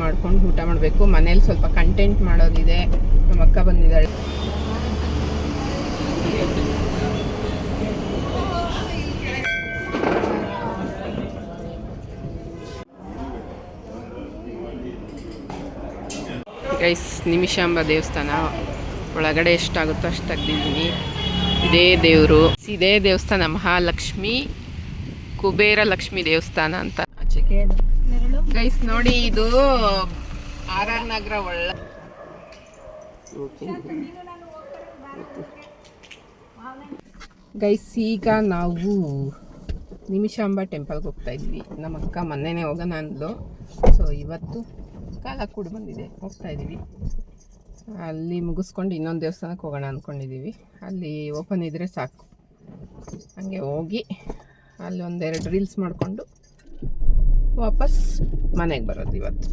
ಮಾಡ್ಕೊಂಡು ಊಟ ಮಾಡಬೇಕು. ಮನೇಲಿ ಸ್ವಲ್ಪ ಕಂಟೆಂಟ್ ಮಾಡೋದಿದೆ. ನಮ್ಮ ಅಕ್ಕ ಬಂದಿದ್ದಾಳೆ. ಗೈಸ್, ನಿಮಿಷಾಂಬ ದೇವಸ್ಥಾನ ಒಳಗಡೆ ಎಷ್ಟಾಗುತ್ತೋ ಅಷ್ಟು ತೆಗ್ದಿದ್ದೀನಿ. ಇದೇ ದೇವಸ್ಥಾನ ಮಹಾಲಕ್ಷ್ಮಿ ಕುಬೇರ ಲಕ್ಷ್ಮಿ ದೇವಸ್ಥಾನ ಅಂತ. ಗೈಸ್ ನೋಡಿ, ಇದು RR ನಗರ ಗೈಸ್, ಈಗ ನಾವು ನಿಮಿಷಾಂಬ ಟೆಂಪಲ್ಗೆ ಹೋಗ್ತಾ ಇದ್ವಿ. ನಮ್ಮ ಅಕ್ಕ ಮೊನ್ನೆನೇ ಹೋಗೋಣ ಅಂದ್ಲು. ಸೊ ಇವತ್ತು ಕಾಲ ಕೂಡ ಬಂದಿದೆ, ಹೋಗ್ತಾ ಇದ್ದೀವಿ. ಅಲ್ಲಿ ಮುಗಿಸ್ಕೊಂಡು ಇನ್ನೊಂದು ದೇವಸ್ಥಾನಕ್ಕೆ ಹೋಗೋಣ ಅಂದ್ಕೊಂಡಿದ್ದೀವಿ. ಅಲ್ಲಿ ಓಪನ್ ಇದ್ದರೆ ಸಾಕು. ಹಾಗೆ ಹೋಗಿ ಅಲ್ಲಿ ಒಂದೆರಡು ರೀಲ್ಸ್ ಮಾಡಿಕೊಂಡು ವಾಪಸ್ ಮನೆಗೆ ಬರೋದು. ಇವತ್ತು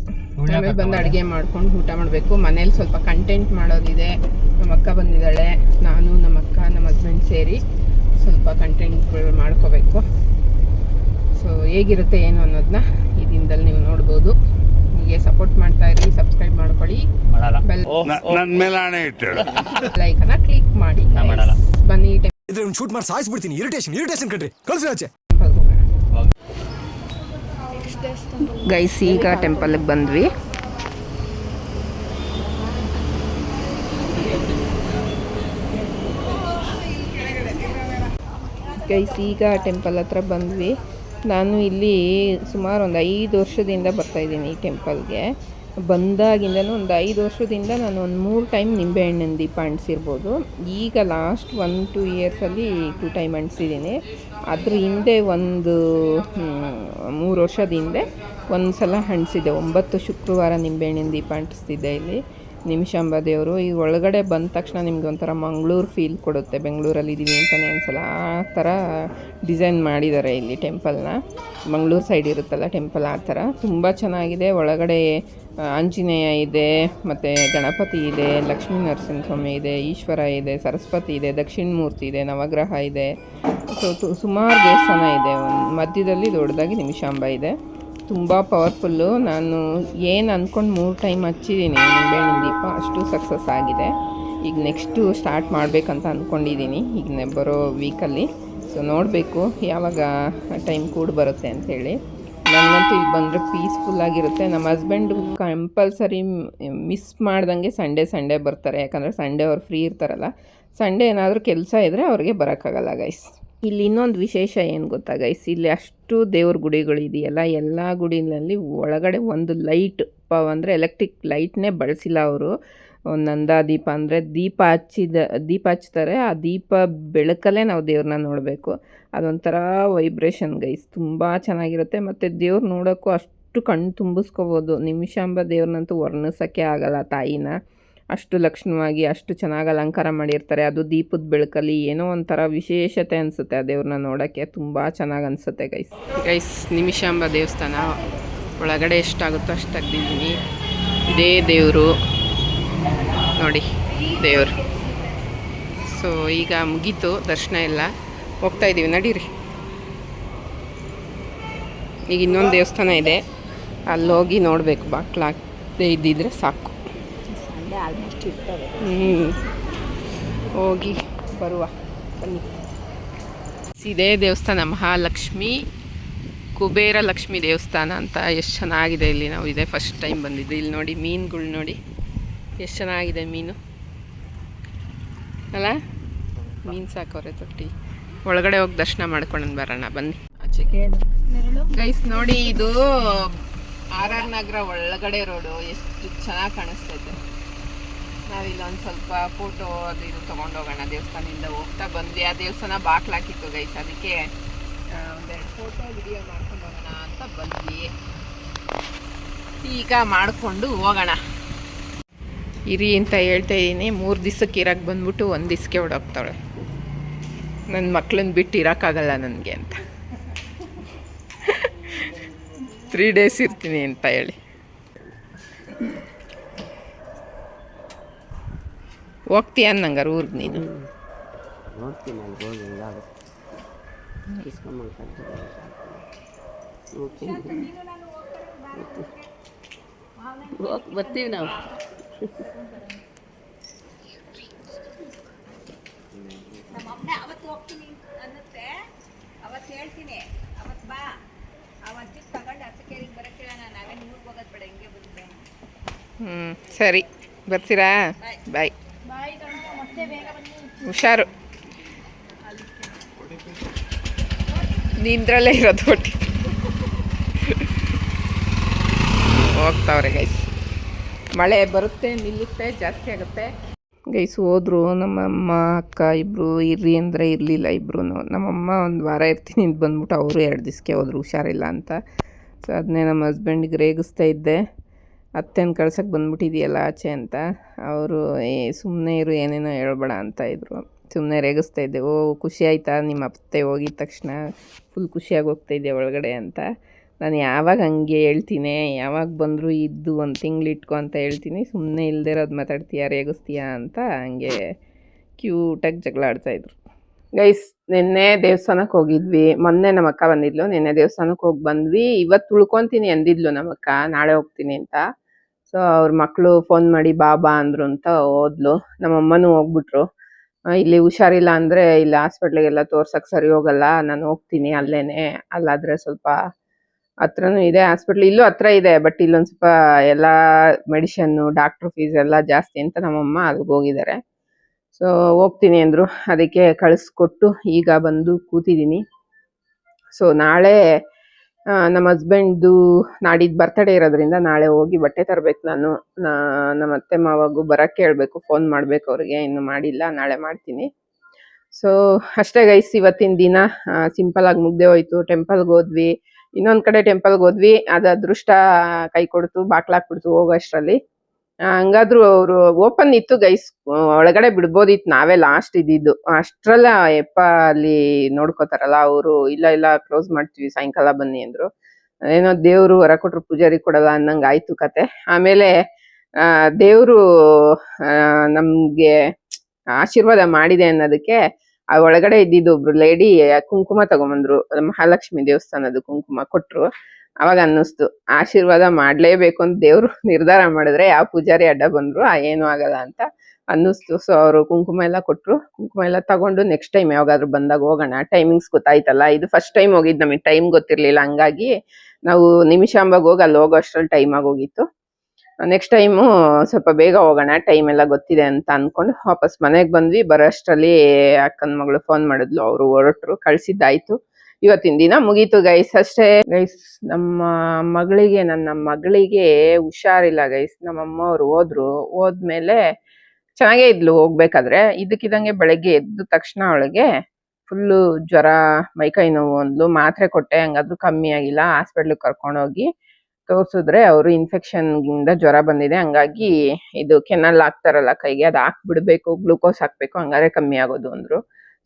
ಆಮೇಲೆ ಬಂದು ಅಡುಗೆ ಮಾಡ್ಕೊಂಡು ಊಟ ಮಾಡಬೇಕು. ಮನೇಲಿ ಸ್ವಲ್ಪ ಕಂಟೆಂಟ್ ಮಾಡೋದಿದೆ. ನಮ್ಮ ಅಕ್ಕ ಬಂದಿದ್ದಾಳೆ. ನಾನು, ನಮ್ಮ ಅಕ್ಕ, ನಮ್ಮ ಹಸ್ಬೆಂಡ್ ಸೇರಿ ಸ್ವಲ್ಪ ಕಂಟೆಂಟ್ಗಳು ಮಾಡ್ಕೋಬೇಕು. ಸೊ ಹೇಗಿರುತ್ತೆ ಏನು ಅನ್ನೋದನ್ನ ಈ ದಿನದಲ್ಲಿ ನೀವು ನೋಡ್ಬೋದು. ಹೀಗೆ ಸಪೋರ್ಟ್ ಮಾಡ್ತಾ ಇರಿ, ಸಬ್ಸ್ಕ್ರೈಬ್ ಮಾಡ್ಕೊಳ್ಳಿ, ಲೈಕನ್ನ ಕ್ಲಿಕ್ ಮಾಡಿ. ಬನ್ನಿ ಶೂಟ್ ಮಾಡಿ ಸಾಯಿಸ್ಬಿಡ್ತೀನಿ. ಇರಿಟೇಷನ್ ಕಣ್ರಿ, ಕಳ್ಸಿ ಆಚೆ. ಗೈಸ್, ಈಗ ಟೆಂಪಲ್ಗೆ ಬಂದ್ವಿ. ಗೈಸ್, ಈಗ ಟೆಂಪಲ್ ಹತ್ರ ಬಂದ್ವಿ. ನಾನು ಇಲ್ಲಿ ಸುಮಾರು ಒಂದು 5 ವರ್ಷದಿಂದ ಬರ್ತಾಯಿದ್ದೀನಿ ಈ ಟೆಂಪಲ್ಗೆ. ಬಂದಾಗಿಂದನೂ ಒಂದು 5 ವರ್ಷದಿಂದ ನಾನು ಒಂದು 3 ಟೈಮ್ ನಿಂಬೆಹಣ್ಣಿನ ದೀಪ ಅಂಟಿಸಿರ್ಬೋದು. ಈಗ ಲಾಸ್ಟ್ 1-2 ಇಯರ್ಸಲ್ಲಿ 2 ಟೈಮ್ ಅಂಟಿಸಿದ್ದೀನಿ. ಅದ್ರ ಹಿಂದೆ ಒಂದು 3 ವರ್ಷದ ಹಿಂದೆ ಒಂದು ಸಲ ಅಂಟಿಸಿದ್ದೆ. 9 ಶುಕ್ರವಾರ ನಿಂಬೆಹಣ್ಣಿನ ದೀಪ ಅಂಟಿಸ್ತಿದ್ದೆ ಇಲ್ಲಿ ನಿಮಿಷಾಂಬ ದೇವರು. ಈ ಒಳಗಡೆ ಬಂದ ತಕ್ಷಣ ನಿಮಗೆ ಒಂಥರ ಮಂಗಳೂರು ಫೀಲ್ ಕೊಡುತ್ತೆ. ಬೆಂಗಳೂರಲ್ಲಿ ಇದ್ದೀವಿ ಅಂತಲೇ ಅನ್ಸಲ್ಲ, ಆ ಥರ ಡಿಸೈನ್ ಮಾಡಿದ್ದಾರೆ ಇಲ್ಲಿ ಟೆಂಪಲ್ನ. ಮಂಗಳೂರು ಸೈಡ್ ಇರುತ್ತಲ್ಲ ಟೆಂಪಲ್, ಆ ಥರ ತುಂಬ ಚೆನ್ನಾಗಿದೆ. ಒಳಗಡೆ ಆಂಜನೇಯ ಇದೆ, ಮತ್ತು ಗಣಪತಿ ಇದೆ, ಲಕ್ಷ್ಮೀ ನರಸಿಂಹಸ್ವಾಮಿ ಇದೆ, ಈಶ್ವರ ಇದೆ, ಸರಸ್ವತಿ ಇದೆ, ದಕ್ಷಿಣ ಮೂರ್ತಿ ಇದೆ, ನವಗ್ರಹ ಇದೆ. ಸೊ ಸುಮಾರು ದೇವಸ್ಥಾನ ಇದೆ. ಮಧ್ಯದಲ್ಲಿ ದೊಡ್ಡದಾಗಿ ನಿಮಿಷಾಂಬ ಇದೆ. ತುಂಬ ಪವರ್ಫುಲ್ಲು. ನಾನು ಏನು ಅಂದ್ಕೊಂಡು 3 ಟೈಮ್ ಹಚ್ಚಿದ್ದೀನಿ ನಿಂಬೆಹಣ್ಣಿನ ದೀಪ, ಅಷ್ಟು ಸಕ್ಸಸ್ ಆಗಿದೆ. ಈಗ ನೆಕ್ಸ್ಟು ಸ್ಟಾರ್ಟ್ ಮಾಡಬೇಕಂತ ಅಂದ್ಕೊಂಡಿದ್ದೀನಿ ಈಗ ಬರೋ ವೀಕಲ್ಲಿ. ಸೊ ನೋಡಬೇಕು ಯಾವಾಗ ಟೈಮ್ ಕೂಡ ಬರುತ್ತೆ ಅಂಥೇಳಿ. ನನಗಂತೂ ಇಲ್ಲಿ ಬಂದರೆ ಪೀಸ್ಫುಲ್ಲಾಗಿರುತ್ತೆ. ನಮ್ಮ ಹಸ್ಬೆಂಡು ಕಂಪಲ್ಸರಿ ಮಿಸ್ ಮಾಡ್ದಂಗೆ ಸಂಡೇ ಬರ್ತಾರೆ. ಯಾಕಂದರೆ ಸಂಡೇ ಅವ್ರು ಫ್ರೀ ಇರ್ತಾರಲ್ಲ. ಸಂಡೇ ಏನಾದರೂ ಕೆಲಸ ಇದ್ದರೆ ಅವ್ರಿಗೆ ಬರೋಕ್ಕಾಗಲ್ಲ ಗೈಸ್. ಇಲ್ಲಿ ಇನ್ನೊಂದು ವಿಶೇಷ ಏನು ಗೊತ್ತಾ ಗೈಸ್, ಇಲ್ಲಿ ಅಷ್ಟು ದೇವ್ರ ಗುಡಿಗಳಿದೆಯಲ್ಲ, ಎಲ್ಲ ಗುಡಿನಲ್ಲಿ ಒಳಗಡೆ ಒಂದು ಲೈಟ್ ಅಂದರೆ ಎಲೆಕ್ಟ್ರಿಕ್ ಲೈಟ್ನೇ ಬಳಸಿಲ್ಲ ಅವರು. ನಂದಾ ದೀಪ ಅಂದರೆ ದೀಪ ಹಚ್ತಾರೆ. ಆ ದೀಪ ಬೆಳಕಲ್ಲೇ ನಾವು ದೇವ್ರನ್ನ ನೋಡಬೇಕು. ಅದೊಂಥರ ವೈಬ್ರೇಷನ್ ಗೈಸ್, ತುಂಬ ಚೆನ್ನಾಗಿರುತ್ತೆ. ಮತ್ತು ದೇವ್ರು ನೋಡೋಕ್ಕೂ ಅಷ್ಟು ಕಣ್ಣು ತುಂಬಿಸ್ಕೋಬೋದು. ನಿಮಿಷಾಂಬ ದೇವ್ರನ್ನಂತೂ ವರ್ಣಿಸೋಕ್ಕೆ ಆಗಲ್ಲ ತಾಯಿನ. ಅಷ್ಟು ಲಕ್ಷಣವಾಗಿ ಅಷ್ಟು ಚೆನ್ನಾಗಿ ಅಲಂಕಾರ ಮಾಡಿರ್ತಾರೆ. ಅದು ದೀಪದ ಬೆಳಕಲ್ಲಿ ಏನೋ ಒಂಥರ ವಿಶೇಷತೆ ಅನಿಸುತ್ತೆ ಆ ದೇವ್ರನ್ನ ನೋಡೋಕ್ಕೆ. ತುಂಬ ಚೆನ್ನಾಗಿ ಅನಿಸುತ್ತೆ ಗೈಸ್. ನಿಮಿಷಾಂಬ ದೇವಸ್ಥಾನ ಒಳಗಡೆ ಎಷ್ಟಾಗುತ್ತೋ ಅಷ್ಟು ತೆಗ್ದಿದ್ದೀನಿ. ಇದೇ ದೇವರು ನೋಡಿ, ದೇವರು. ಸೊ ಈಗ ಮುಗೀತು ದರ್ಶನ ಎಲ್ಲ, ಹೋಗ್ತಾ ಇದ್ದೀವಿ, ನಡೀರಿ. ಈಗ ಇನ್ನೊಂದು ದೇವಸ್ಥಾನ ಇದೆ, ಅಲ್ಲೋಗಿ ನೋಡಬೇಕು. ಬಾಕ್ಲಾಗದೆ ಇದ್ದಿದ್ರೆ ಸಾಕು. ಹೋಗಿ ಬರುವ, ಬನ್ನಿ. ಇದೇ ದೇವಸ್ಥಾನ ಮಹಾಲಕ್ಷ್ಮಿ ಕುಬೇರ ಲಕ್ಷ್ಮಿ ದೇವಸ್ಥಾನ ಅಂತ. ಎಷ್ಟು ಚೆನ್ನಾಗಿದೆ ಇಲ್ಲಿ. ನಾವು ಇದೇ ಫಸ್ಟ್ ಟೈಮ್ ಬಂದಿದ್ದು. ಇಲ್ಲಿ ನೋಡಿ ಮೀನುಗಳು ನೋಡಿ ಎಷ್ಟು ಚೆನ್ನಾಗಿದೆ ಮೀನು ಅಲ್ಲ. ಮೀನು ಸಾಕವ್ರೆ ತೊಟ್ಟಿ. ಒಳಗಡೆ ಹೋಗಿ ದರ್ಶನ ಮಾಡ್ಕೊಂಡು ಬರೋಣ ಬನ್ನಿ ಆಚೆಗೆ. ಗೈಸ್ ನೋಡಿ, ಇದು RR ನಗರ ಒಳಗಡೆ ರೋಡು. ಎಷ್ಟು ಚೆನ್ನಾಗಿ ಕಾಣಿಸ್ತೈತೆ. ನಾವಿಲ್ಲ ಒಂದು ಸ್ವಲ್ಪ ಫೋಟೋ ಅದು ಇದು ತೊಗೊಂಡೋಗೋಣ. ದೇವಸ್ಥಾನದಿಂದ ಹೋಗ್ತಾ ಬಂದ್ವಿ. ಆ ದೇವಸ್ಥಾನ ಬಾಕ್ಲಾಕಿತ್ತು ಗೈಸ್, ಅದಕ್ಕೆ ಒಂದೆರಡು ಫೋಟೋ ವಿಡಿಯೋ ಮಾಡ್ಕೊಂಡು ಹೋಗೋಣ ಅಂತ ಬಂದ್ವಿ. ಈಗ ಮಾಡಿಕೊಂಡು ಹೋಗೋಣ ಇರಿ ಅಂತ ಹೇಳ್ತಾ ಇದ್ದೀನಿ. 3 ದಿವಸಕ್ಕೆ ಇರೋಕ್ಕೆ ಬಂದ್ಬಿಟ್ಟು 1 ದಿವಸಕ್ಕೆ ಹೊಡೋಗ್ತಾಳೆ. ನನ್ನ ಮಕ್ಳನ್ನ ಬಿಟ್ಟು ಇರೋಕ್ಕಾಗಲ್ಲ ನನಗೆ ಅಂತ 3 ಡೇಸ್ ಇರ್ತೀನಿ ಅಂತ ಹೇಳಿ. ಹೋಗ್ತೀಯ ನಂಗಾರು ಊರಿಗೆ ನೀನು? ಬರ್ತೀವಿ ನಾವು. ನಮ್ಮಮ್ಮ ಅವತ್ತು ಹೋಗ್ತೀನಿ ಅನ್ನತ್ತೆ, ಅವತ್ತು ಹೇಳ್ತೀನಿ, ಅವತ್ತು ಬಾ, ಅವತ್ತು ತಗೊಂಡು ಅರಸಕೇರಿಗೆ ಬರೋಕ್ಕಿಲ್ಲ, ನಾವೇನು ಊರಿಗೆ ಹೋಗೋದು ಬೇಡ, ಹಿಂಗೆ ಬಂದಿದ್ದೆ. ಸರಿ, ಬರ್ತೀರಾ? ಬಾಯ್. ಹುಷಾರು, ನಿಂದ್ರಲ್ಲೇ ಇರೋದು ಒಟ್ಟಿ ಹೋಗ್ತಾವ್ರೆ ಗೈಸ್. ಮಳೆ ಬರುತ್ತೆ, ನಿಲ್ಲುತ್ತೆ, ಜಾಸ್ತಿ ಆಗುತ್ತೆ. ಗೈಸ್ ಹೋದ್ರು ನಮ್ಮ ಅಮ್ಮ ಅಕ್ಕ ಇಬ್ಬರು. ಇರ್ರಿ ಅಂದರೆ ಇರಲಿಲ್ಲ ಇಬ್ಬರು. ನಮ್ಮಮ್ಮ ಒಂದು ವಾರ ಇರ್ತೀನಿ ಅಂತ ಬಂದ್ಬಿಟ್ಟು ಅವರು 2 ದಿವಸಕ್ಕೆ ಹೋದ್ರು, ಹುಷಾರಿಲ್ಲ ಅಂತ. ಸೊ ಅದನ್ನೇ ನಮ್ಮ ಹಸ್ಬೆಂಡಿಗೆ ರೇಗಿಸ್ತಾ ಇದ್ದೆ, ಅತ್ತೆನ ಕಳ್ಸೋಕ್ಕೆ ಬಂದ್ಬಿಟ್ಟಿದೆಯಲ್ಲ ಆಚೆ ಅಂತ. ಅವರು ಸುಮ್ಮನೆ ಇರು, ಏನೇನೋ ಹೇಳ್ಬೇಡ ಅಂತ ಇದ್ರು. ಸುಮ್ಮನೆ ರೇಗಿಸ್ತಾ ಇದ್ದೆ. ಓ ಖುಷಿ ಆಯಿತಾ ನಿಮ್ಮ ಅತ್ತೆ ಹೋಗಿದ ತಕ್ಷಣ? ಫುಲ್ ಖುಷಿಯಾಗಿ ಹೋಗ್ತಾಯಿದ್ದೆ ಒಳಗಡೆ ಅಂತ. ನಾನು ಯಾವಾಗ ಹಂಗೆ ಹೇಳ್ತೀನಿ, ಯಾವಾಗ ಬಂದರೂ ಇದ್ದು 1 ತಿಂಗಳು ಇಟ್ಕೊ ಅಂತ ಹೇಳ್ತೀನಿ, ಸುಮ್ಮನೆ ಇಲ್ಲದೆ ಇರೋದು ಮಾತಾಡ್ತೀಯಾ, ರೇಗಿಸ್ತೀಯಾ ಅಂತ ಹಂಗೆ ಕ್ಯೂಟಾಗಿ ಜಗಳ ಆಡ್ತಾಯಿದ್ರು. ಗೈಸ್ ನಿನ್ನೆ ದೇವಸ್ಥಾನಕ್ಕೆ ಹೋಗಿದ್ವಿ. ಮೊನ್ನೆ ನಮ್ಮ ಅಕ್ಕ ಬಂದಿದ್ಲು, ನಿನ್ನೆ ದೇವಸ್ಥಾನಕ್ಕೆ ಹೋಗಿ ಬಂದ್ವಿ. ಇವತ್ತು ಉಳ್ಕೊತೀನಿ ಅಂದಿದ್ಲು ನಮ್ಮ ಅಕ್ಕ, ನಾಳೆ ಹೋಗ್ತೀನಿ ಅಂತ. ಸೊ ಅವ್ರ ಮಕ್ಕಳು ಫೋನ್ ಮಾಡಿ ಬಾ ಬಾ ಅಂದರು ಅಂತ ಹೋದ್ಲು. ನಮ್ಮಮ್ಮನೂ ಹೋಗ್ಬಿಟ್ರು. ಇಲ್ಲಿ ಹುಷಾರಿಲ್ಲ ಅಂದರೆ ಇಲ್ಲಿ ಹಾಸ್ಪಿಟ್ಲಿಗೆಲ್ಲ ತೋರ್ಸಕ್ಕೆ ಸರಿ ಹೋಗಲ್ಲ, ನಾನು ಹೋಗ್ತೀನಿ ಅಲ್ಲೇನೆ. ಅಲ್ಲಾದರೆ ಸ್ವಲ್ಪ ಹತ್ರನೂ ಇದೆ ಹಾಸ್ಪಿಟ್ಲ್, ಇಲ್ಲೂ ಹತ್ರ ಇದೆ, ಬಟ್ ಇಲ್ಲೊಂದು ಸ್ವಲ್ಪ ಎಲ್ಲ ಮೆಡಿಷನ್ನು ಡಾಕ್ಟ್ರ್ ಫೀಸ್ ಎಲ್ಲ ಜಾಸ್ತಿ ಅಂತ ನಮ್ಮಮ್ಮ ಅಲ್ಲಿಗೆ ಹೋಗಿದ್ದಾರೆ. ಸೊ ಹೋಗ್ತೀನಿ ಅಂದರು, ಅದಕ್ಕೆ ಕಳಿಸ್ಕೊಟ್ಟು ಈಗ ಬಂದು ಕೂತಿದ್ದೀನಿ. ಸೊ ನಾಳೆ ನಮ್ಮ ಹಸ್ಬೆಂಡ್ದು ನಾಡಿದ್ದು ಬರ್ತಡೇ ಇರೋದ್ರಿಂದ ನಾಳೆ ಹೋಗಿ ಬಟ್ಟೆ ತರಬೇಕು ನಾನು. ನಮ್ಮ ಅತ್ತೆ ಮಾವಾಗೂ ಬರೋಕ್ಕೆ ಹೇಳ್ಬೇಕು, ಫೋನ್ ಮಾಡಬೇಕು ಅವ್ರಿಗೆ, ಇನ್ನೂ ಮಾಡಿಲ್ಲ, ನಾಳೆ ಮಾಡ್ತೀನಿ. ಸೊ ಅಷ್ಟೇ ಗೈಸ್, ಇವತ್ತಿನ ದಿನ ಸಿಂಪಲಾಗಿ ಮುಗ್ದೆ ಹೋಯ್ತು. ಟೆಂಪಲ್ಗೆ ಹೋದ್ವಿ, ಇನ್ನೊಂದು ಕಡೆ ಟೆಂಪಲ್ಗೆ ಹೋದ್ವಿ, ಅದು ಅದೃಷ್ಟ ಕೈ ಕೊಡ್ತು, ಬಾಕ್ಲಾಕ್ಬಿಡ್ತು ಹೋಗೋ ಅಷ್ಟರಲ್ಲಿ. ಹಂಗಾದ್ರು ಅವರು ಓಪನ್ ಇತ್ತು ಗೈಸ್, ಒಳಗಡೆ ಬಿಡ್ಬೋದಿತ್ತು, ನಾವೇ ಲಾಸ್ಟ್ ಇದ್ದಿದ್ದು. ಅಷ್ಟ್ರಲ್ಲ ಯಪ್ಪ ಅಲ್ಲಿ ನೋಡ್ಕೋತಾರಲ್ಲ ಅವರು, ಇಲ್ಲ ಇಲ್ಲ ಕ್ಲೋಸ್ ಮಾಡ್ತೀವಿ ಸಾಯಂಕಾಲ ಬನ್ನಿ ಅಂದರು. ಏನೋ ದೇವರು ಹೊರ ಕೊಟ್ರು ಪೂಜಾರಿ ಕೊಡಲ್ಲ ಅನ್ನಂಗೆ ಆಯ್ತು ಕತೆ. ಆಮೇಲೆ ದೇವರು ನಮಗೆ ಆಶೀರ್ವಾದ ಮಾಡಿದೆ ಅನ್ನೋದಕ್ಕೆ ಆ ಒಳಗಡೆ ಇದ್ದಿದ್ದು ಒಬ್ರು ಲೇಡಿ ಕುಂಕುಮ ತಗೊಂಬಂದ್ರು, ಮಹಾಲಕ್ಷ್ಮಿ ದೇವಸ್ಥಾನದ ಕುಂಕುಮ ಕೊಟ್ರು. ಅವಾಗ ಅನ್ನಿಸ್ತು ಆಶೀರ್ವಾದ ಮಾಡಲೇಬೇಕು ಅಂತ ದೇವರು ನಿರ್ಧಾರ ಮಾಡಿದ್ರೆ ಯಾವ ಪೂಜಾರಿ ಅಡ್ಡ ಬಂದ್ರು ಏನೂ ಆಗಲ್ಲ ಅಂತ ಅನ್ನಿಸ್ತು. ಸೊ ಅವರು ಕುಂಕುಮ ಎಲ್ಲ ಕೊಟ್ಟರು, ಕುಂಕುಮ ಎಲ್ಲ ತಗೊಂಡು ನೆಕ್ಸ್ಟ್ ಟೈಮ್ ಯಾವಾಗಾದ್ರೂ ಬಂದಾಗ ಹೋಗೋಣ. ಟೈಮಿಂಗ್ಸ್ ಗೊತ್ತಾಯ್ತಲ್ಲ, ಇದು ಫಸ್ಟ್ ಟೈಮ್ ಹೋಗಿದ್ದು, ನಮಗೆ ಟೈಮ್ ಗೊತ್ತಿರಲಿಲ್ಲ, ಹಂಗಾಗಿ ನಾವು ನಿಮಿಷಾಂಬಾಗ ಹೋಗಿ ಅಲ್ಲಿ ಹೋಗೋ ಅಷ್ಟ್ರಲ್ಲಿ ಟೈಮ್ ಆಗೋಗಿತ್ತು. ನೆಕ್ಸ್ಟ್ ಟೈಮು ಸ್ವಲ್ಪ ಬೇಗ ಹೋಗೋಣ, ಟೈಮ್ ಎಲ್ಲ ಗೊತ್ತಿದೆ ಅಂತ ಅಂದ್ಕೊಂಡು ವಾಪಸ್ ಮನೆಗೆ ಬಂದ್ವಿ. ಬರೋ ಅಷ್ಟರಲ್ಲಿ ಅಕ್ಕನ ಮಗಳು ಫೋನ್ ಮಾಡಿದ್ಲು, ಅವರು ಹೊರಟರು, ಕಳಿಸಿದ್ದಾಯ್ತು. ಇವತ್ತಿನ ದಿನ ಮುಗೀತು ಗೈಸ್. ಅಷ್ಟೇ ಗೈಸ್, ನನ್ನ ಮಗಳಿಗೆ ಹುಷಾರಿಲ್ಲ ಗೈಸ್. ನಮ್ಮಮ್ಮ ಅವ್ರು ಹೋದ್ಮೇಲೆ ಚೆನ್ನಾಗೇ ಇದ್ಲು ಹೋಗ್ಬೇಕಾದ್ರೆ. ಇದಕ್ಕಿದಂಗೆ ಬೆಳಗ್ಗೆ ಎದ್ದ ತಕ್ಷಣ ಅವಳಿಗೆ ಫುಲ್ಲು ಜ್ವರ, ಮೈಕೈ ನೋವು ಅಂದ್ಲು. ಮಾತ್ರೆ ಕೊಟ್ಟೆ, ಹಂಗಾದ್ರೂ ಕಮ್ಮಿ ಆಗಿಲ್ಲ. ಹಾಸ್ಪಿಟ್ಲಿಗೆ ಕರ್ಕೊಂಡೋಗಿ ತೋರಿಸಿದ್ರೆ ಅವರು ಇನ್ಫೆಕ್ಷನ್ಗಿಂದ ಜ್ವರ ಬಂದಿದೆ, ಹಂಗಾಗಿ ಇದು ಕೆನಲ್ ಹಾಕ್ತಾರಲ್ಲ ಕೈಗೆ, ಅದು ಹಾಕ್ಬಿಡ್ಬೇಕು, ಗ್ಲೂಕೋಸ್ ಹಾಕ್ಬೇಕು, ಹಂಗಾರೆ ಕಮ್ಮಿ ಆಗೋದು ಅಂದರು.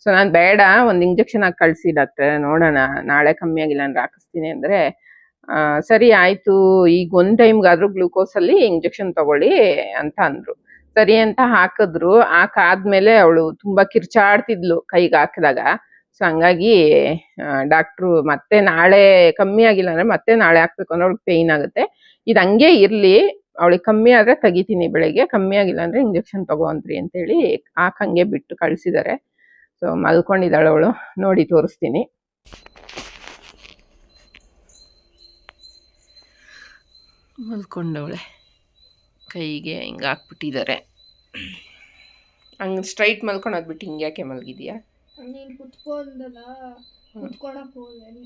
ಸೊ ನಾನು ಬೇಡ, ಒಂದು ಇಂಜೆಕ್ಷನ್ ಹಾಕಿ ಕಳಿಸಿ ಡಾಕ್ಟ್ರೆ, ನೋಡೋಣ ನಾಳೆ ಕಮ್ಮಿ ಆಗಿಲ್ಲ ಅಂದ್ರೆ ಹಾಕಿಸ್ತೀನಿ ಅಂದರೆ ಸರಿ ಆಯಿತು, ಈಗ 1 ಟೈಮ್ಗಾದರೂ ಗ್ಲೂಕೋಸಲ್ಲಿ ಇಂಜೆಕ್ಷನ್ ತಗೊಳ್ಳಿ ಅಂತ ಅಂದರು. ಸರಿ ಅಂತ ಹಾಕಿದ್ರು. ಹಾಕಾದ್ಮೇಲೆ ಅವಳು ತುಂಬ ಕಿರ್ಚಾಡ್ತಿದ್ಲು ಕೈಗೆ ಹಾಕಿದಾಗ. ಸೊ ಹಂಗಾಗಿ ಡಾಕ್ಟ್ರು ಮತ್ತೆ ನಾಳೆ ಕಮ್ಮಿ ಆಗಿಲ್ಲ ಅಂದರೆ ಮತ್ತೆ ನಾಳೆ ಹಾಕ್ಬೇಕು ಅಂದ್ರೆ ಅವಳಿಗೆ ಪೇಯ್ನ್ ಆಗುತ್ತೆ, ಇದು ಹಂಗೆ ಇರಲಿ, ಅವಳಿಗೆ ಕಮ್ಮಿ ಆದರೆ ತೆಗಿತೀನಿ ಬೆಳಗ್ಗೆ, ಕಮ್ಮಿ ಆಗಿಲ್ಲ ಅಂದರೆ ಇಂಜೆಕ್ಷನ್ ತಗೋಂತ್ರಿ ಅಂತೇಳಿ ಹಾಕಂಗೆ ಬಿಟ್ಟು ಕಳಿಸಿದ್ದಾರೆ. ಸೊ ಮಲ್ಕೊಂಡಿದ್ದಾಳೆ ಅವಳು, ನೋಡಿ ತೋರಿಸ್ತೀನಿ. ಮಲ್ಕೊಂಡವಳೆ, ಕೈಗೆ ಹಿಂಗೆ ಹಾಕ್ಬಿಟ್ಟಿದ್ದಾರೆ. ಹಂಗೆ ಸ್ಟ್ರೈಟ್ ಮಲ್ಕೊಳೋದು ಬಿಟ್ಟು ಹಿಂಗೆ ಯಾಕೆ ಮಲಗಿದೆಯಾ? ನೀನು ಕುತ್ಕೊಂಡಲ್ಲ, ಕುತ್ಕೊಳಕ್ಕೆ ಹೋದೆ,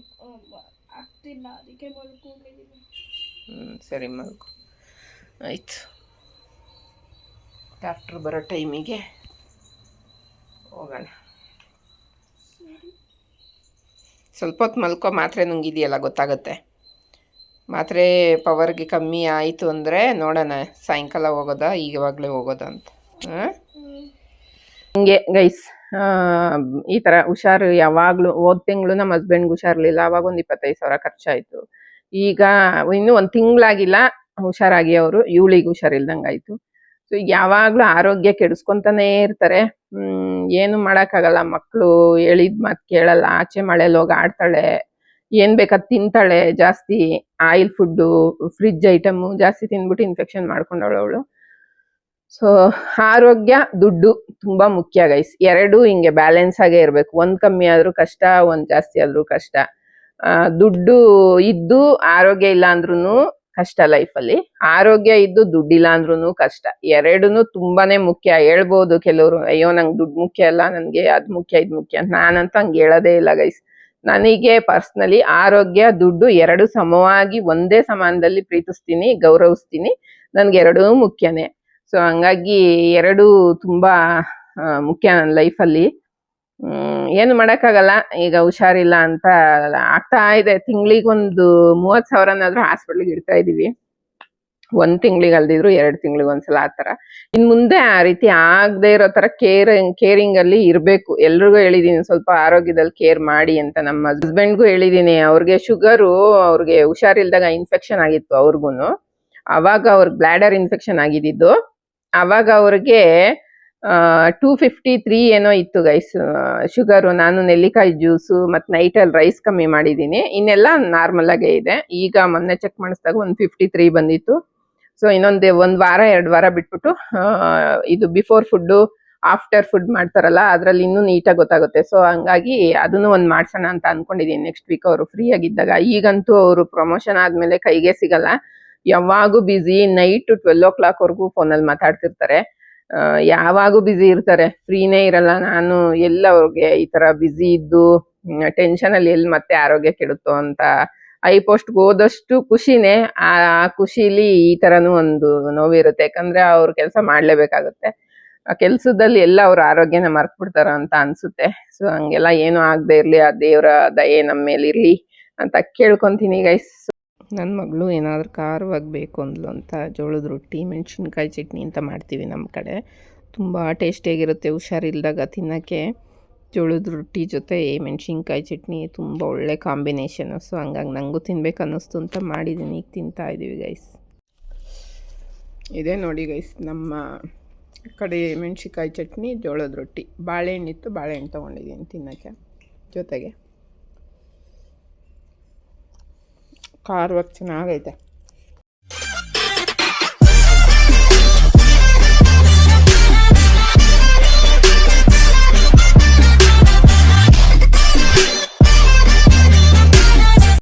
ಆಗ್ತಿಲ್ಲ, ಅದಕ್ಕೆ ಮಲ್ಕೊಂಡಿದ್ದೀನಿ. ಸರಿ ಮಲ್ಕೊ, ಆಯಿತು. ಡಾಕ್ಟ್ರು ಬರೋ ಟೈಮಿಗೆ ಹೋಗೋಣ. ಸ್ವಲ್ಪ ಹೊತ್ತು ಮಲ್ಕೊ, ಮಾತ್ರೆ ನುಂಗಿದೆಯಲ್ಲ ಗೊತ್ತಾಗುತ್ತೆ. ಮಾತ್ರೆ ಪವರ್ಗೆ ಕಮ್ಮಿ ಆಯಿತು ಅಂದರೆ ನೋಡೋಣ ಸಾಯಂಕಾಲ ಹೋಗೋದಾ ಈಗವಾಗಲೇ ಹೋಗೋದಾ ಅಂತ. ಹಿಂಗೆ ಗೈಸ್, ಈ ಥರ ಹುಷಾರು ಯಾವಾಗಲೂ. ಹೋದ ತಿಂಗಳು ನಮ್ಮ ಹಸ್ಬೆಂಡ್ಗೆ ಹುಷಾರಿರಲಿಲ್ಲ, ಅವಾಗ ಒಂದು 25,000 ಖರ್ಚಾಯಿತು. ಈಗ ಇನ್ನೂ 1 ತಿಂಗಳಾಗಿಲ್ಲ ಹುಷಾರಾಗಿ, ಅವರು ಇವಳಿಗೆ ಹುಷಾರಿಲ್ದಂಗೆ ಆಯಿತು. ಸೊ ಯಾವಾಗಲೂ ಆರೋಗ್ಯ ಕೆಡಿಸ್ಕೊತಾನೇ ಇರ್ತಾರೆ. ಏನು ಮಾಡೋಕ್ಕಾಗಲ್ಲ, ಮಕ್ಕಳು ಹೇಳಿದ ಮಾತು ಕೇಳಲ್ಲ. ಆಚೆ ಮಳೇಲಿ ಹೋಗಿ ಆಡ್ತಾಳೆ, ಏನು ಬೇಕಾದ್ ತಿಂತಾಳೆ ಜಾಸ್ತಿ. ಆಯಿಲ್ ಫುಡ್ಡು, ಫ್ರಿಜ್ ಐಟಮು ಜಾಸ್ತಿ ತಿಂದ್ಬಿಟ್ಟು ಇನ್ಫೆಕ್ಷನ್ ಮಾಡ್ಕೊಂಡವಳು ಅವಳು. ಸೊ ಆರೋಗ್ಯ, ದುಡ್ಡು ತುಂಬಾ ಮುಖ್ಯ ಗೈಸ್. ಎರಡೂ ಹಿಂಗೆ ಬ್ಯಾಲೆನ್ಸ್ ಆಗೇ ಇರಬೇಕು. ಒಂದು ಕಮ್ಮಿ ಆದ್ರೂ ಕಷ್ಟ, ಒಂದು ಜಾಸ್ತಿ ಆದ್ರೂ ಕಷ್ಟ. ದುಡ್ಡು ಇದ್ದು ಆರೋಗ್ಯ ಇಲ್ಲ ಅಂದ್ರೂ ಕಷ್ಟ ಲೈಫಲ್ಲಿ. ಆರೋಗ್ಯ ಇದ್ದು ದುಡ್ಡಿಲ್ಲ ಅಂದ್ರೂ ಕಷ್ಟ. ಎರಡೂ ತುಂಬಾನೇ ಮುಖ್ಯ. ಹೇಳ್ಬೋದು ಕೆಲವರು, ಅಯ್ಯೋ ನಂಗೆ ದುಡ್ಡು ಮುಖ್ಯ ಅಲ್ಲ, ನನಗೆ ಅದು ಮುಖ್ಯ ಇದು ಮುಖ್ಯ ಅಂತ. ನಾನಂತೂ ಹಂಗೆ ಹೇಳೋದೇ ಇಲ್ಲ ಗೈಸ್. ನನಗೆ ಪರ್ಸ್ನಲಿ ಆರೋಗ್ಯ, ದುಡ್ಡು ಎರಡು ಸಮವಾಗಿ ಒಂದೇ ಸಮಾನದಲ್ಲಿ ಪ್ರೀತಿಸ್ತೀನಿ, ಗೌರವಿಸ್ತೀನಿ. ನನ್ಗೆ ಎರಡೂ ಮುಖ್ಯನೇ. ಸೊ ಹಂಗಾಗಿ ಎರಡೂ ತುಂಬಾ ಮುಖ್ಯ ನನ್ನ ಲೈಫಲ್ಲಿ. ಏನು ಮಾಡೋಕ್ಕಾಗಲ್ಲ. ಈಗ ಹುಷಾರಿಲ್ಲ ಅಂತ ಆಗ್ತಾ ಇದೆ. ತಿಂಗಳಿಗೊಂದು 30,000ನಾದ್ರೂ ಹಾಸ್ಪಿಟ್ಲಿಗೆ ಇಡ್ತಾ ಇದೀವಿ. 1 ತಿಂಗಳಿಗೆ ಅಲ್ದಿದ್ರು 2 ತಿಂಗಳಿಗೆ ಒಂದ್ಸಲ ಆ ಥರ. ಇನ್ ಮುಂದೆ ಆ ರೀತಿ ಆಗದೆ ಇರೋ ಥರ ಕೇರಿಂಗ್ ಅಲ್ಲಿ ಇರಬೇಕು. ಎಲ್ರಿಗೂ ಹೇಳಿದೀನಿ ಸ್ವಲ್ಪ ಆರೋಗ್ಯದಲ್ಲಿ ಕೇರ್ ಮಾಡಿ ಅಂತ. ನಮ್ಮ ಹಸ್ಬೆಂಡ್ಗೂ ಹೇಳಿದೀನಿ. ಅವ್ರಿಗೆ ಶುಗರು, ಅವ್ರಿಗೆ ಹುಷಾರಿಲ್ದಾಗ ಇನ್ಫೆಕ್ಷನ್ ಆಗಿತ್ತು ಅವ್ರಿಗೂನು. ಅವಾಗ ಅವ್ರಿಗೆ ಬ್ಲಾಡರ್ ಇನ್ಫೆಕ್ಷನ್ ಆಗಿದ್ದು. ಅವಾಗ ಅವ್ರಿಗೆ 253 ಏನೋ ಇತ್ತು ಗೈಸ್ ಶುಗರು. ನಾನು ನೆಲ್ಲಿಕಾಯಿ ಜ್ಯೂಸು ಮತ್ತು ನೈಟಲ್ಲಿ ರೈಸ್ ಕಮ್ಮಿ ಮಾಡಿದ್ದೀನಿ. ಇನ್ನೆಲ್ಲ ನಾರ್ಮಲ್ ಆಗೇ ಇದೆ. ಈಗ ಮೊನ್ನೆ ಚೆಕ್ ಮಾಡಿಸಿದಾಗ 153 ಬಂದಿತ್ತು. ಸೊ ಇನ್ನೊಂದು 1 ವಾರ 2 ವಾರ ಬಿಟ್ಬಿಟ್ಟು ಇದು ಬಿಫೋರ್ ಫುಡ್ಡು ಆಫ್ಟರ್ ಫುಡ್ ಮಾಡ್ತಾರಲ್ಲ, ಅದ್ರಲ್ಲಿ ಇನ್ನೂ ನೀಟಾಗಿ ಗೊತ್ತಾಗುತ್ತೆ. ಸೊ ಹಂಗಾಗಿ ಅದನ್ನು ಒಂದು ಮಾಡ್ಸೋಣ ಅಂತ ಅನ್ಕೊಂಡಿದ್ದೀನಿ. ನೆಕ್ಸ್ಟ್ ವೀಕ್ ಅವರು ಫ್ರೀ ಆಗಿದ್ದಾಗ. ಈಗಂತೂ ಅವರು ಪ್ರಮೋಷನ್ ಆದ್ಮೇಲೆ ಕೈಗೆ ಸಿಗಲ್ಲ. ಯಾವಾಗೂ ಬ್ಯುಸಿ. ನೈಟ್ 12 o'clock ವರ್ಗೂ ಫೋನಲ್ಲಿ ಮಾತಾಡ್ತಿರ್ತಾರೆ. ಯಾವಾಗೂ ಬ್ಯುಸಿ ಇರ್ತಾರೆ, ಫ್ರೀನೇ ಇರಲ್ಲ. ನಾನು ಎಲ್ಲ ಅವ್ರಿಗೆ ಈ ತರ ಬ್ಯುಸಿ ಇದ್ದು ಟೆನ್ಷನ್ ಅಲ್ಲಿ ಎಲ್ಲಿ ಮತ್ತೆ ಆರೋಗ್ಯ ಕೆಡುತ್ತೋ ಅಂತ. ಐ ಪೋಸ್ಟ್ಗೆ ಹೋದಷ್ಟು ಖುಷಿನೇ, ಆ ಖುಷಿಲಿ ಈ ತರನು ಒಂದು ನೋವಿರುತ್ತೆ. ಯಾಕಂದ್ರೆ ಅವ್ರು ಕೆಲಸ ಮಾಡ್ಲೇಬೇಕಾಗುತ್ತೆ. ಆ ಕೆಲ್ಸದಲ್ಲಿ ಎಲ್ಲ ಅವ್ರ ಆರೋಗ್ಯನ ಮರ್ತ್ ಬಿಡ್ತಾರ ಅಂತ ಅನ್ಸುತ್ತೆ. ಸೊ ಹಂಗೆಲ್ಲ ಏನು ಆಗದೆ ಇರ್ಲಿ, ಆ ದೇವರ ದಯೆ ನಮ್ಮ ಮೇಲಿರ್ಲಿ ಅಂತ ಕೇಳ್ಕೊಂತೀನಿ ಗೈಸ್. ನನ್ನ ಮಗಳು ಏನಾದರೂ ಖಾರವಾಗಿ ಬೇಕು ಅಂದ್ಲು ಅಂತ ಜೋಳದ ರೊಟ್ಟಿ, ಮೆಣಸಿನ್ಕಾಯಿ ಚಟ್ನಿ ಅಂತ ಮಾಡ್ತೀವಿ ನಮ್ಮ ಕಡೆ. ತುಂಬ ಟೇಸ್ಟಿಯಾಗಿರುತ್ತೆ ಹುಷಾರಿಲ್ದಾಗ ತಿನ್ನೋಕ್ಕೆ. ಜೋಳದ ರೊಟ್ಟಿ ಜೊತೆ ಮೆಣಸಿನ್ಕಾಯಿ ಚಟ್ನಿ ತುಂಬ ಒಳ್ಳೆ ಕಾಂಬಿನೇಷನು. ಸೊ ಹಂಗಾಗಿ ನನಗೂ ತಿನ್ಬೇಕು ಅನ್ನಿಸ್ತು ಅಂತ ಮಾಡಿದ್ದೀನಿ. ಈಗ ತಿಂತಾ ಇದ್ದೀವಿ ಗೈಸ್. ಇದೇ ನೋಡಿ ಗೈಸ್ ನಮ್ಮ ಕಡೆ ಮೆಣಸಿನ್ಕಾಯಿ ಚಟ್ನಿ, ಜೋಳದ ರೊಟ್ಟಿ. ಬಾಳೆಹಣ್ಣಿತ್ತು, ಬಾಳೆಹಣ್ಣು ತೊಗೊಂಡಿದ್ದೀನಿ ತಿನ್ನೋಕ್ಕೆ. ಜೊತೆಗೆ ಖಾರವಾಗಿ ಚೆನ್ನಾಗೈತೆ.